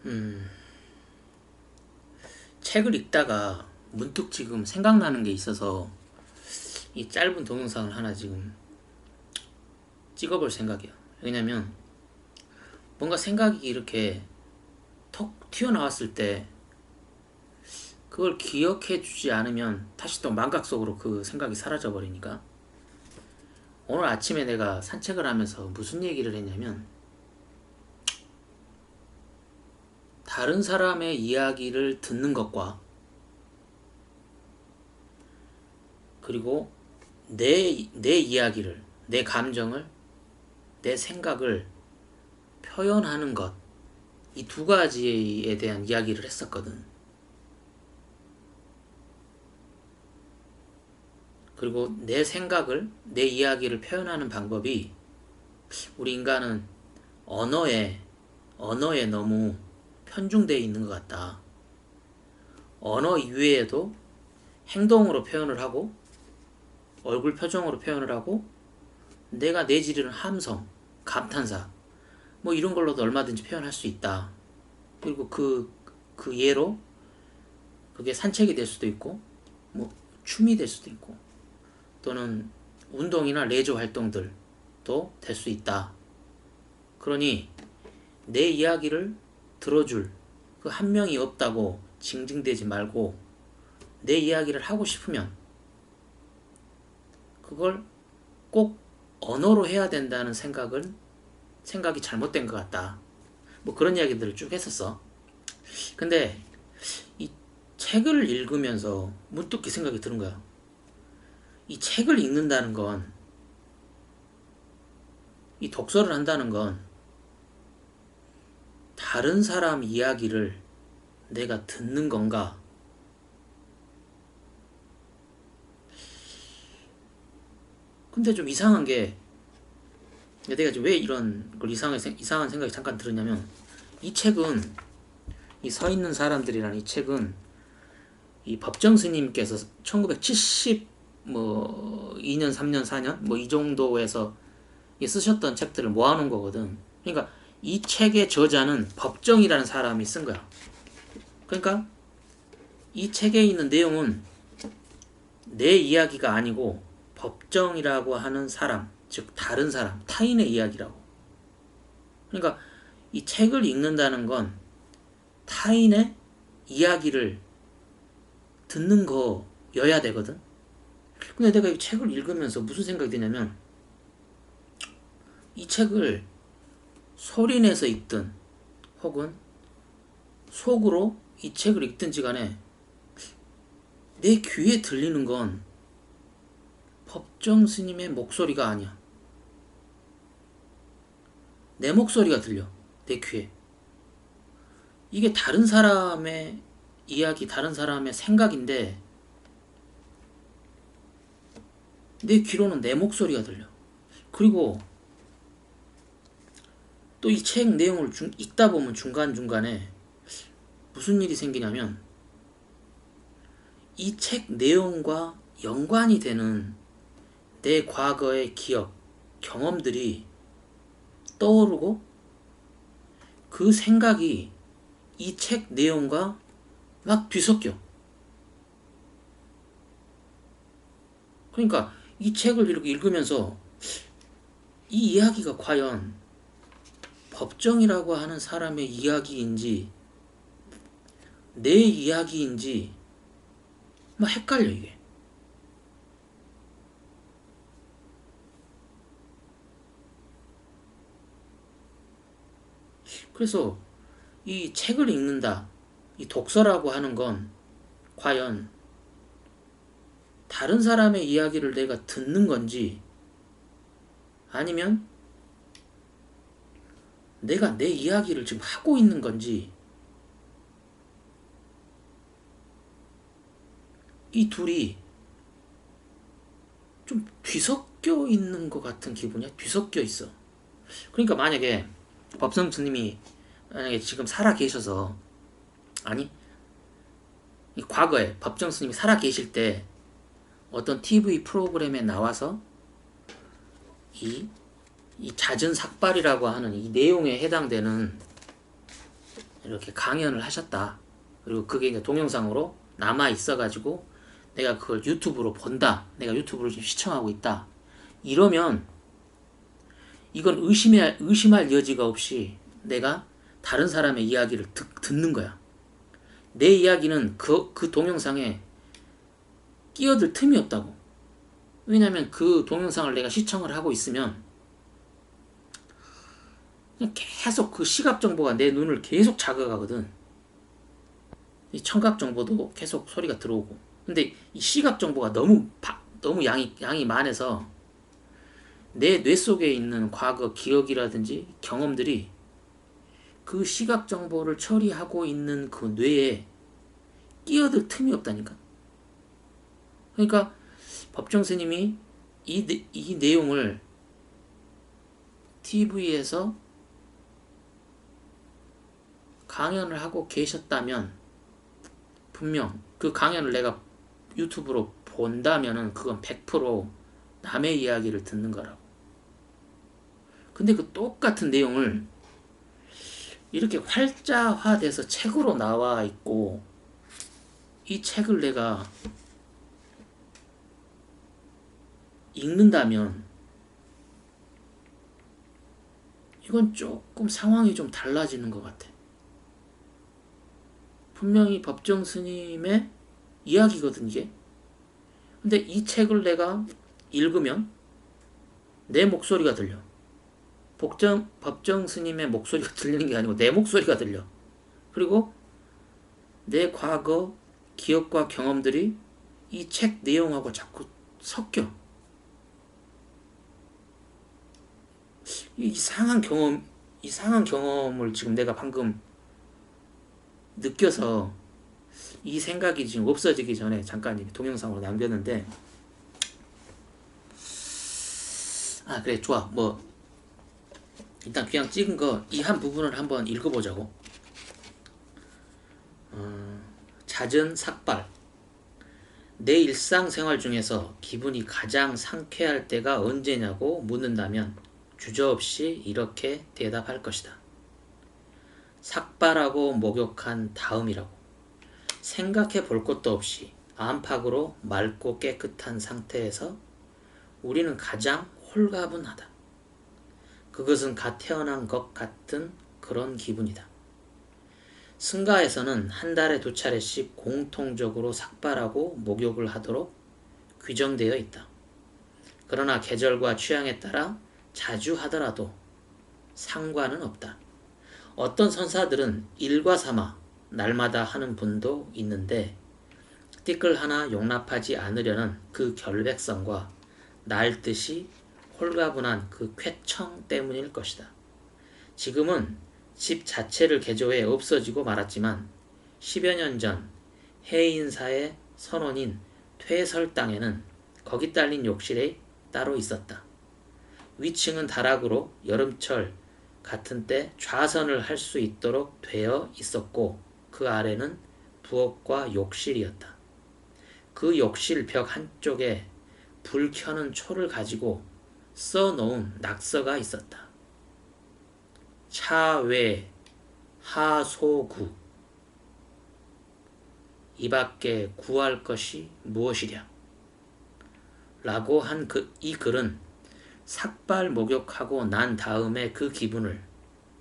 음, 책을 읽다가 문득 지금 생각나는 게 있어서 이 짧은 동영상을 하나 지금 찍어볼 생각이야. 왜냐면 뭔가 생각이 이렇게 톡 튀어나왔을 때 그걸 기억해 주지 않으면 다시 또 망각 속으로 그 생각이 사라져 버리니까. 오늘 아침에 내가 산책을 하면서 무슨 얘기를 했냐면, 다른 사람의 이야기를 듣는 것과 그리고 내 이야기를, 내 감정을, 내 생각을 표현하는 것, 이 두 가지에 대한 이야기를 했었거든. 그리고 내 생각을, 내 이야기를 표현하는 방법이 우리 인간은 언어에, 언어에 너무 편중되어 있는 것 같다. 언어 이외에도 행동으로 표현을 하고, 얼굴 표정으로 표현을 하고, 내가 내지르는 함성, 감탄사, 뭐 이런 걸로도 얼마든지 표현할 수 있다. 그리고 그 예로 그게 산책이 될 수도 있고, 뭐 춤이 될 수도 있고, 또는 운동이나 레저 활동들도 될 수 있다. 그러니 내 이야기를 들어줄 그 한 명이 없다고 징징대지 말고, 내 이야기를 하고 싶으면 그걸 꼭 언어로 해야 된다는 생각이 잘못된 것 같다. 뭐 그런 이야기들을 쭉 했었어. 근데 이 책을 읽으면서 문득 그 생각이 드는 거야. 이 책을 읽는다는 건, 이 독서를 한다는 건 다른 사람 이야기를 내가 듣는 건가? 근데 좀 이상한 게, 내가 왜 이런 걸 이상한 생각이 잠깐 들었냐면, 이 책은, 이 서 있는 사람들이라는 이 책은 이 법정 스님께서 1970 뭐 2년, 3년, 4년 뭐 이 정도에서 쓰셨던 책들을 모아놓은 거거든. 그러니까 이 책의 저자는 법정이라는 사람이 쓴 거야. 그러니까 이 책에 있는 내용은 내 이야기가 아니고 법정이라고 하는 사람, 즉 다른 사람, 타인의 이야기라고. 그러니까 이 책을 읽는다는 건 타인의 이야기를 듣는 거여야 되거든. 근데 내가 이 책을 읽으면서 무슨 생각이 드냐면, 이 책을 소리내서 읽든 혹은 속으로 이 책을 읽든지 간에 내 귀에 들리는 건 법정 스님의 목소리가 아니야. 내 목소리가 들려. 내 귀에. 이게 다른 사람의 이야기, 다른 사람의 생각인데 내 귀로는 내 목소리가 들려. 그리고 또 이 책 내용을 읽다 보면 중간중간에 무슨 일이 생기냐면, 이 책 내용과 연관이 되는 내 과거의 기억, 경험들이 떠오르고, 그 생각이 이 책 내용과 막 뒤섞여. 그러니까 이 책을 이렇게 읽으면서 이 이야기가 과연 법정이라고 하는 사람의 이야기인지 내 이야기인지 막 헷갈려 이게. 그래서 이 책을 읽는다, 이 독서라고 하는 건 과연 다른 사람의 이야기를 내가 듣는 건지, 아니면 내가 내 이야기를 지금 하고 있는 건지, 이 둘이 좀 뒤섞여 있는 것 같은 기분이야. 뒤섞여 있어. 그러니까 만약에 법성 스님이 만약에 지금 살아 계셔서, 아니 과거에 법정 스님이 살아 계실 때 어떤 TV 프로그램에 나와서 이, 이 잦은 삭발이라고 하는 이 내용에 해당되는 이렇게 강연을 하셨다. 그리고 그게 이제 동영상으로 남아 있어가지고 내가 그걸 유튜브로 본다. 내가 유튜브를 지금 시청하고 있다. 이러면 이건 의심할 여지가 없이 내가 다른 사람의 이야기를 듣는 거야. 내 이야기는 그 동영상에 끼어들 틈이 없다고. 왜냐면 그 동영상을 내가 시청을 하고 있으면 그냥 계속 그 시각 정보가 내 눈을 계속 자극하거든. 이 청각 정보도 계속 소리가 들어오고. 근데 이 시각 정보가 너무 양이 많아서 내 뇌 속에 있는 과거 기억이라든지 경험들이 그 시각 정보를 처리하고 있는 그 뇌에 끼어들 틈이 없다니까. 그러니까 법정 스님이 이 내용을 TV에서 강연을 하고 계셨다면 분명 그 강연을 내가 유튜브로 본다면은 그건 100% 남의 이야기를 듣는 거라고. 근데 그 똑같은 내용을 이렇게 활자화돼서 책으로 나와 있고 이 책을 내가 읽는다면 이건 조금 상황이 좀 달라지는 것 같아. 분명히 법정 스님의 이야기거든 이게. 근데 이 책을 내가 읽으면 내 목소리가 들려. 법정 스님의 목소리가 들리는 게 아니고 내 목소리가 들려. 그리고 내 과거 기억과 경험들이 이 책 내용하고 자꾸 섞여. 이상한 경험을 지금 내가 방금 느껴서 이 생각이 지금 없어지기 전에 잠깐 동영상으로 남겼는데, 그래, 좋아. 뭐 일단 그냥 찍은 거 이 한 부분을 한번 읽어보자고. 잦은 삭발. 내 일상생활 중에서 기분이 가장 상쾌할 때가 언제냐고 묻는다면 주저없이 이렇게 대답할 것이다. 삭발하고 목욕한 다음이라고. 생각해 볼 것도 없이 안팎으로 맑고 깨끗한 상태에서 우리는 가장 홀가분하다. 그것은 갓 태어난 것 같은 그런 기분이다. 승가에서는 한 달에 2차례씩 공통적으로 삭발하고 목욕을 하도록 규정되어 있다. 그러나 계절과 취향에 따라 자주 하더라도 상관은 없다. 어떤 선사들은 일과 삼아 날마다 하는 분도 있는데 띠끌 하나 용납하지 않으려는 그 결백성과 날듯이 홀가분한 그 쾌청 때문일 것이다. 지금은 집 자체를 개조해 없어지고 말았지만 10여 년 전 해인사의 선원인 퇴설당에는 거기 딸린 욕실이 따로 있었다. 위층은 다락으로 여름철 같은 때 좌선을 할 수 있도록 되어 있었고 그 아래는 부엌과 욕실이었다. 그 욕실 벽 한쪽에 불 켜는 초를 가지고 써놓은 낙서가 있었다. 차외 하소구. 이 밖에 구할 것이 무엇이랴. 라고 한 이 글은 삭발 목욕하고 난 다음에 그 기분을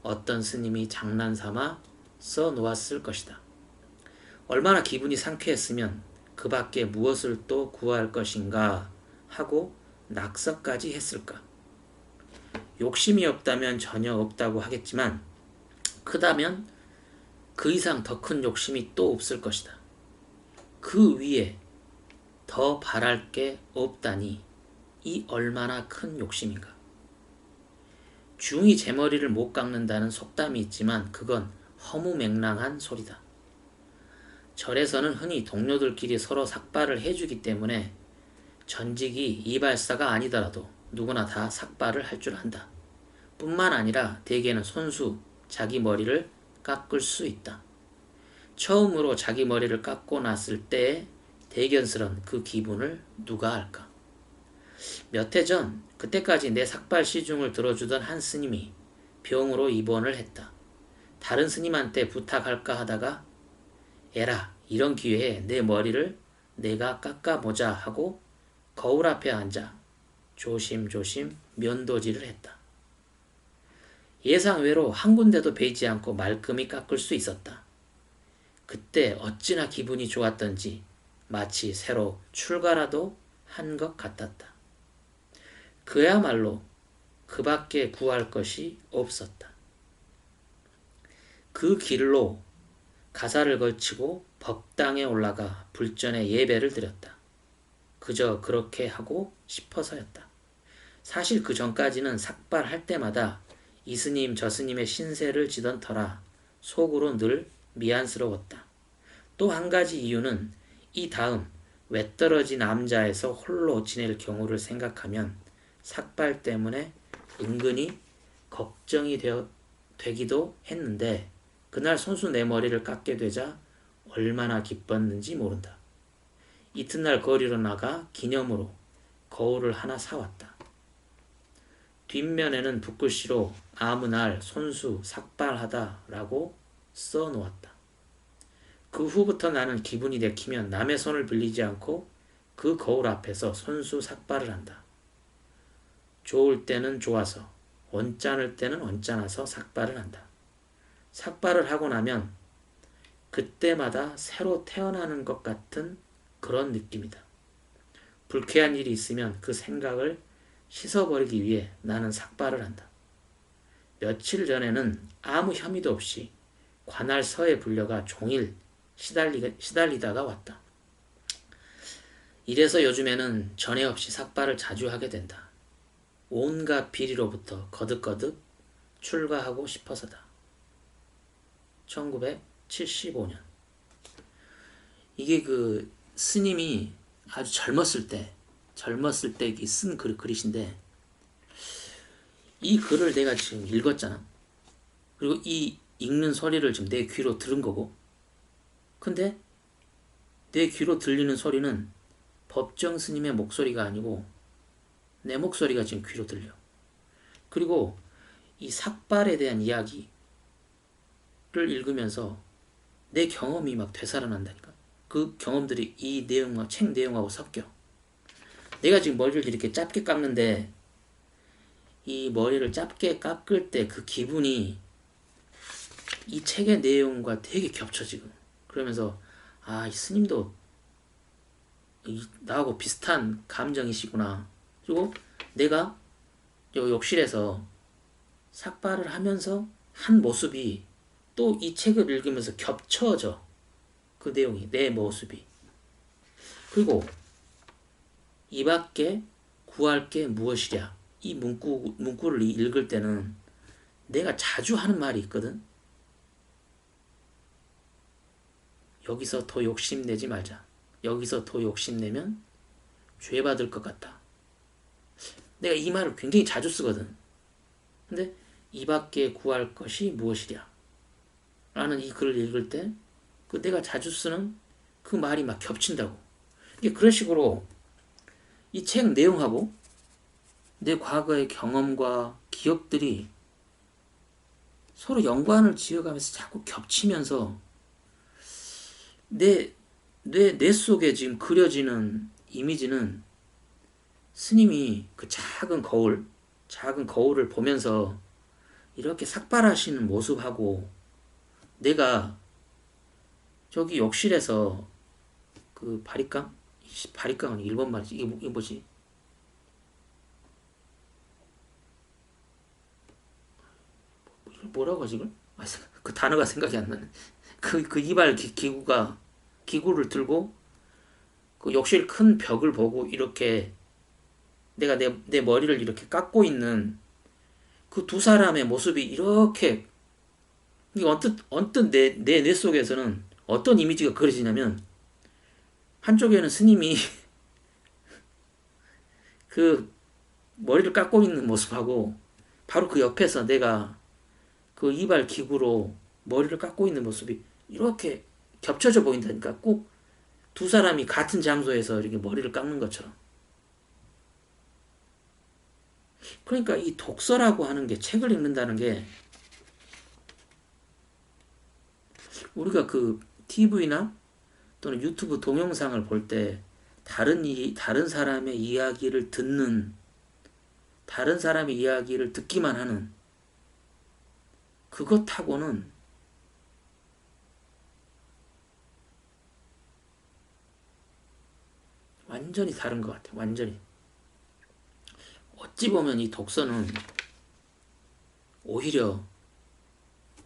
어떤 스님이 장난삼아 써놓았을 것이다. 얼마나 기분이 상쾌했으면 그 밖에 무엇을 또 구할 것인가 하고 낙서까지 했을까. 욕심이 없다면 전혀 없다고 하겠지만 크다면 그 이상 더 큰 욕심이 또 없을 것이다. 그 위에 더 바랄 게 없다니 이 얼마나 큰 욕심인가. 중이 제 머리를 못 깎는다는 속담이 있지만 그건 허무맹랑한 소리다. 절에서는 흔히 동료들끼리 서로 삭발을 해주기 때문에 전직이 이발사가 아니더라도 누구나 다 삭발을 할 줄 안다. 뿐만 아니라 대개는 손수 자기 머리를 깎을 수 있다. 처음으로 자기 머리를 깎고 났을 때의 대견스런 그 기분을 누가 알까. 몇 해 전 그때까지 내 삭발 시중을 들어주던 한 스님이 병으로 입원을 했다. 다른 스님한테 부탁할까 하다가 에라 이런 기회에 내 머리를 내가 깎아보자 하고 거울 앞에 앉아 조심조심 면도질을 했다. 예상외로 한 군데도 베이지 않고 말끔히 깎을 수 있었다. 그때 어찌나 기분이 좋았던지 마치 새로 출가라도 한 것 같았다. 그야말로 그 밖에 구할 것이 없었다. 그 길로 가사를 걸치고 법당에 올라가 불전에 예배를 드렸다. 그저 그렇게 하고 싶어서였다. 사실 그 전까지는 삭발할 때마다 이 스님 저 스님의 신세를 지던 터라 속으로 늘 미안스러웠다. 또 한 가지 이유는 이 다음 외떨어진 남자에서 홀로 지낼 경우를 생각하면 삭발 때문에 은근히 걱정이 되기도 했는데 그날 손수 내 머리를 깎게 되자 얼마나 기뻤는지 모른다. 이튿날 거리로 나가 기념으로 거울을 하나 사왔다. 뒷면에는 붓글씨로 아무날 손수 삭발하다 라고 써놓았다. 그 후부터 나는 기분이 내키면 남의 손을 빌리지 않고 그 거울 앞에서 손수 삭발을 한다. 좋을 때는 좋아서, 언짢을 때는 언짢아서 삭발을 한다. 삭발을 하고 나면 그때마다 새로 태어나는 것 같은 그런 느낌이다. 불쾌한 일이 있으면 그 생각을 씻어버리기 위해 나는 삭발을 한다. 며칠 전에는 아무 혐의도 없이 관할서에 불려가 종일 시달리다가 왔다. 이래서 요즘에는 전에 없이 삭발을 자주 하게 된다. 온갖 비리로부터 거듭거듭 출가하고 싶어서다. 1975년. 이게 그 스님이 아주 젊었을 때 쓴 글이신데 이 글을 내가 지금 읽었잖아. 그리고 이 읽는 소리를 지금 내 귀로 들은 거고 근데 내 귀로 들리는 소리는 법정 스님의 목소리가 아니고 내 목소리가 지금 귀로 들려. 그리고 이 삭발에 대한 이야기를 읽으면서 내 경험이 막 되살아난다니까. 그 경험들이 이 내용과 책 내용하고 섞여. 내가 지금 머리를 이렇게 짧게 깎는데 이 머리를 짧게 깎을 때 그 기분이 이 책의 내용과 되게 겹쳐 지금. 그러면서 이 스님도 나하고 비슷한 감정이시구나. 그리고 내가 욕실에서 삭발을 하면서 한 모습이 또 이 책을 읽으면서 겹쳐져. 그 내용이 내 모습이. 그리고 이 밖에 구할 게 무엇이랴. 이 문구를 읽을 때는 내가 자주 하는 말이 있거든. 여기서 더 욕심내지 말자. 여기서 더 욕심내면 죄받을 것 같다. 내가 이 말을 굉장히 자주 쓰거든. 근데 이 밖에 구할 것이 무엇이랴 라는 이 글을 읽을 때 그 내가 자주 쓰는 그 말이 막 겹친다고. 이게 그런 식으로 이 책 내용하고 내 과거의 경험과 기억들이 서로 연관을 지어가면서 자꾸 겹치면서 내 속에 지금 그려지는 이미지는 스님이 그 작은 거울을 보면서 이렇게 삭발하시는 모습하고 내가 저기 욕실에서 그 바리깡은 일본 말이지. 이게 뭐지? 뭐라고 하지 이걸? 그 단어가 생각이 안 나네. 그 이발 기구를 들고 그 욕실 큰 벽을 보고 이렇게 내가 내 머리를 이렇게 깎고 있는 그 두 사람의 모습이 이렇게 언뜻 내 속에서는 어떤 이미지가 그려지냐면 한쪽에는 스님이 그 머리를 깎고 있는 모습하고 바로 그 옆에서 내가 그 이발 기구로 머리를 깎고 있는 모습이 이렇게 겹쳐져 보인다니까. 꼭 두 사람이 같은 장소에서 이렇게 머리를 깎는 것처럼. 그러니까 이 독서라고 하는 게 책을 읽는다는 게 우리가 그 TV나 또는 유튜브 동영상을 볼 때 다른 사람의 이야기를 듣는, 다른 사람의 이야기를 듣기만 하는 그것하고는 완전히 다른 것 같아요. 완전히. 어찌 보면 이 독서는 오히려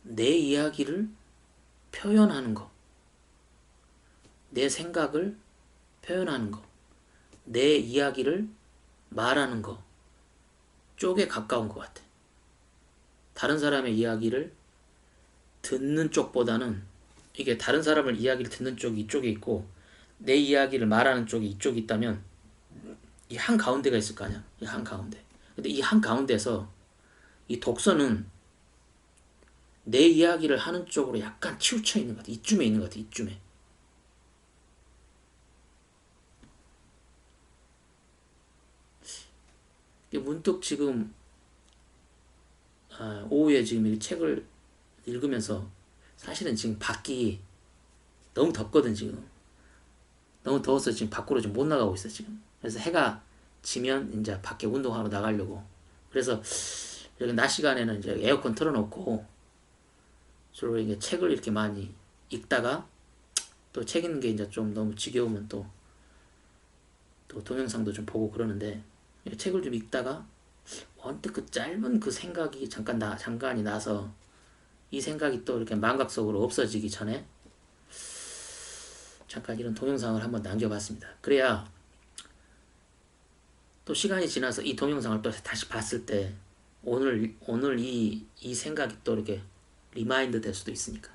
내 이야기를 표현하는 거, 내 생각을 표현하는 거, 내 이야기를 말하는 거 쪽에 가까운 것 같아. 다른 사람의 이야기를 듣는 쪽보다는, 이게 다른 사람을 이야기를 듣는 쪽이 이쪽에 있고 내 이야기를 말하는 쪽이 이쪽에 있다면 이 한가운데가 있을 거 아니야. 이 한가운데. 근데 이 한가운데서 이 독서는 내 이야기를 하는 쪽으로 약간 치우쳐 있는 것 같아. 이쯤에 있는 것 같아. 이쯤에. 문득 지금 오후에 지금 이 책을 읽으면서, 사실은 지금 밖이 너무 덥거든. 지금 너무 더워서 지금 밖으로 좀 못 나가고 있어 지금. 그래서 해가 지면 이제 밖에 운동하러 나가려고. 그래서 이렇게 낮 시간에는 이제 에어컨 틀어놓고 주로 이게 책을 이렇게 많이 읽다가, 또 책 읽는 게 이제 좀 너무 지겨우면 또 동영상도 좀 보고 그러는데, 책을 좀 읽다가 언뜻 그 짧은 그 생각이 잠깐이 나서 이 생각이 또 이렇게 망각 속으로 없어지기 전에 잠깐 이런 동영상을 한번 남겨봤습니다. 그래야 또 시간이 지나서 이 동영상을 또 다시 봤을 때 오늘 이 생각이 또 이렇게 리마인드 될 수도 있으니까.